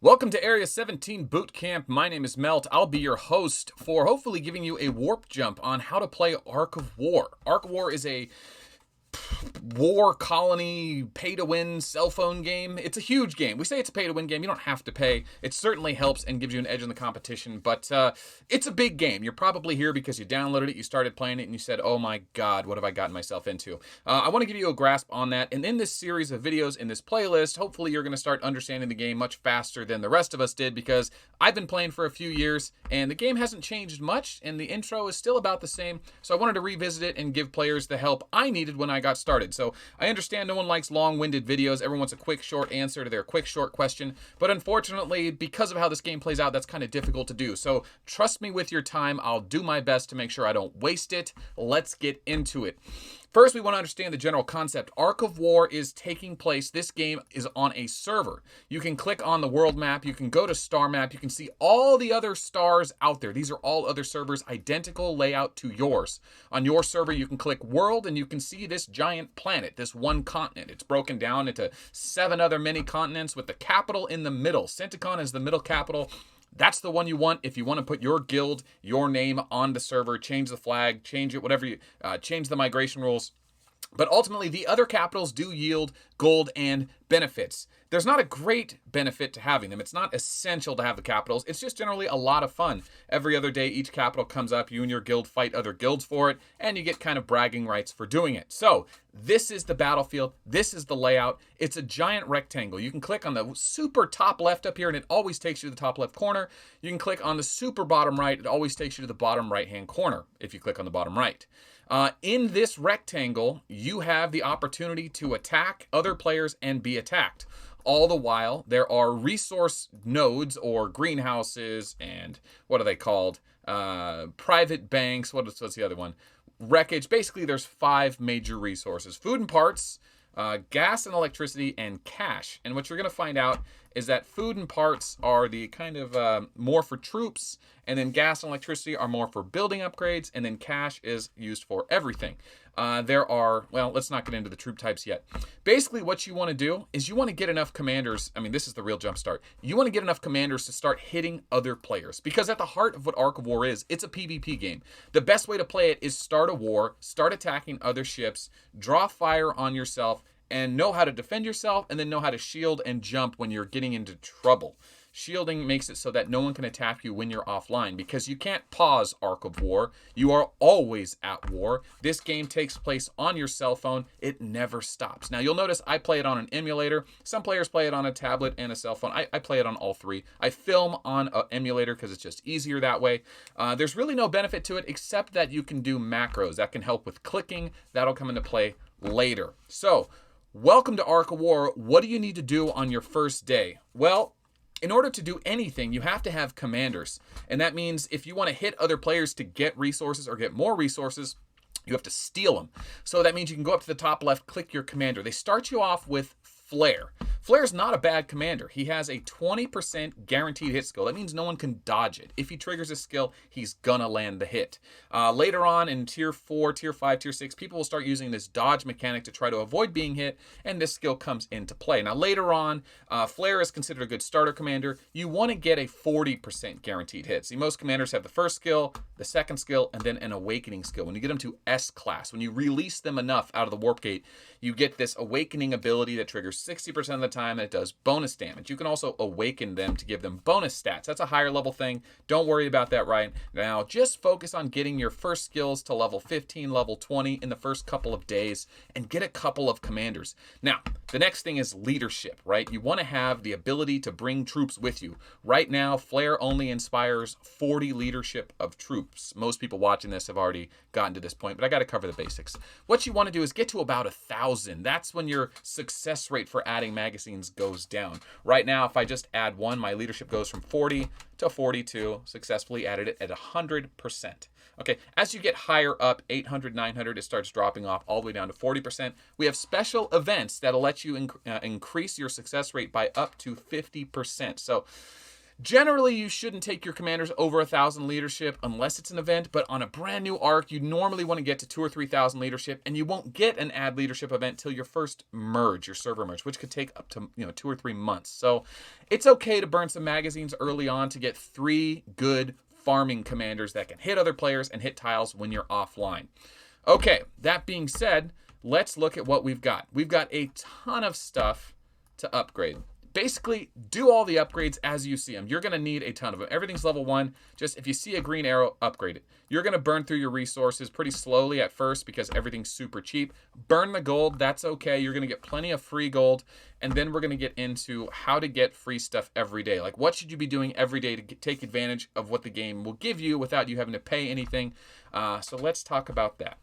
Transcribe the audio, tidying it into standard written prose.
Welcome to Area 17 Boot Camp. My name is Melt. I'll be your host for hopefully giving you a warp jump on how to play Ark of War. Ark of War is a war colony pay-to-win cell phone game. It's a huge game. We say it's a pay-to-win game. You don't have to pay. It certainly helps and gives you an edge in the competition, but it's a big game. You're probably here because you downloaded it, you started playing it, and you said, oh my god, what have I gotten myself into? I want to give you a grasp on that, and in this series of videos, in this playlist, hopefully you're going to start understanding the game much faster than the rest of us did, because I've been playing for a few years, and the game hasn't changed much, and the intro is still about the same, so I wanted to revisit it and give players the help I needed when I got started. So I understand no one likes long-winded videos. Everyone wants a quick, short answer to their quick, short question. But unfortunately, because of how this game plays out, that's kind of difficult to do. So trust me with your time. I'll do my best to make sure I don't waste it. Let's get into it. First, we want to understand the general concept. Ark of War is taking place. This game is on a server. You can click on the world map. You can go to star map. You can see all the other stars out there. These are all other servers, identical layout to yours. On your server, you can click world and you can see this giant planet, this one continent. It's broken down into 7 other mini continents with the capital in the middle. Centicon is the middle capital. That's the one you want if you want to put your guild, your name on the server, change the flag, change it, whatever you, change the migration rules. But ultimately, the other capitals do yield gold and benefits. There's not a great benefit to having them. It's not essential to have the capitals. It's just generally a lot of fun. Every other day, each capital comes up. You and your guild fight other guilds for it, and you get kind of bragging rights for doing it. So this is the battlefield. This is the layout. It's a giant rectangle. You can click on the super top left up here, and it always takes you to the top left corner. You can click on the super bottom right. It always takes you to the bottom right-hand corner if you click on the bottom right. In this rectangle, you have the opportunity to attack other players and be attacked. All the while, there are resource nodes or greenhouses and what are they called? Private banks. What's the other one? Wreckage. Basically, there's 5 major resources. Food and parts, gas and electricity, and cash. And what you're going to find out is that food and parts are the kind of more for troops, and then gas and electricity are more for building upgrades, and then cash is used for everything. There are, well, let's not get into the troop types yet. Basically, what you want to do is you want to get enough commanders. I mean, this is the real jump start. You want to get enough commanders to start hitting other players, because at the heart of what Ark of War is, it's a PvP game. The best way to play it is start a war, start attacking other ships, draw fire on yourself, and know how to defend yourself, and then know how to shield and jump when you're getting into trouble. Shielding makes it so that no one can attack you when you're offline, because you can't pause Ark of War. You are always at war. This game takes place on your cell phone. It never stops. Now, you'll notice I play it on an emulator. Some players play it on a tablet and a cell phone. I play it on all 3. I film on an emulator because it's just easier that way. There's really no benefit to it except that you can do macros. That can help with clicking. That'll come into play later. So, welcome to Ark of War. What do you need to do on your first day? Well, in order to do anything, you have to have commanders. And that means if you want to hit other players to get resources or get more resources, you have to steal them. So that means you can go up to the top left, click your commander. They start you off with Flare. Flare's not a bad commander. He has a 20% guaranteed hit skill. That means no one can dodge it. If he triggers a skill, he's gonna land the hit. Later on in Tier 4, Tier 5, Tier 6, people will start using this dodge mechanic to try to avoid being hit, and this skill comes into play. Now later on, Flare is considered a good starter commander. You want to get a 40% guaranteed hit. See, most commanders have the first skill, the second skill, and then an awakening skill. When you get them to S class, when you release them enough out of the warp gate, you get this awakening ability that triggers 60% of the time, and it does bonus damage. You can also awaken them to give them bonus stats. That's a higher level thing. Don't worry about that right now. Just focus on getting your first skills to level 15, level 20 in the first couple of days, and get a couple of commanders. Now, the next thing is leadership, right? You want to have the ability to bring troops with you. Right now, Flare only inspires 40 leadership of troops. Most people watching this have already gotten to this point, but I got to cover the basics. What you want to do is get to about 1,000. That's when your success rate for adding magazines goes down. Right now, if I just add 1, my leadership goes from 40 to 42. Successfully added it at 100%. Okay, as you get higher up, 800, 900, it starts dropping off all the way down to 40%. We have special events that'll let you increase your success rate by up to 50%. So Generally, you shouldn't take your commanders over 1,000 leadership unless it's an event, but on a brand new arc, you normally want to get to 2,000 or 3,000 leadership, and you won't get an add leadership event till your first merge, your server merge, which could take up to 2 or 3 months. So it's okay to burn some magazines early on to get 3 good farming commanders that can hit other players and hit tiles when you're offline. Okay, that being said, let's look at what we've got. We've got a ton of stuff to upgrade. Basically, do all the upgrades as you see them. You're going to need a ton of them. Everything's level 1. Just if you see a green arrow, upgrade it. You're going to burn through your resources pretty slowly at first because everything's super cheap. Burn the gold. That's okay. You're going to get plenty of free gold. And then we're going to get into how to get free stuff every day. Like, what should you be doing every day to take advantage of what the game will give you without you having to pay anything? So let's talk about that.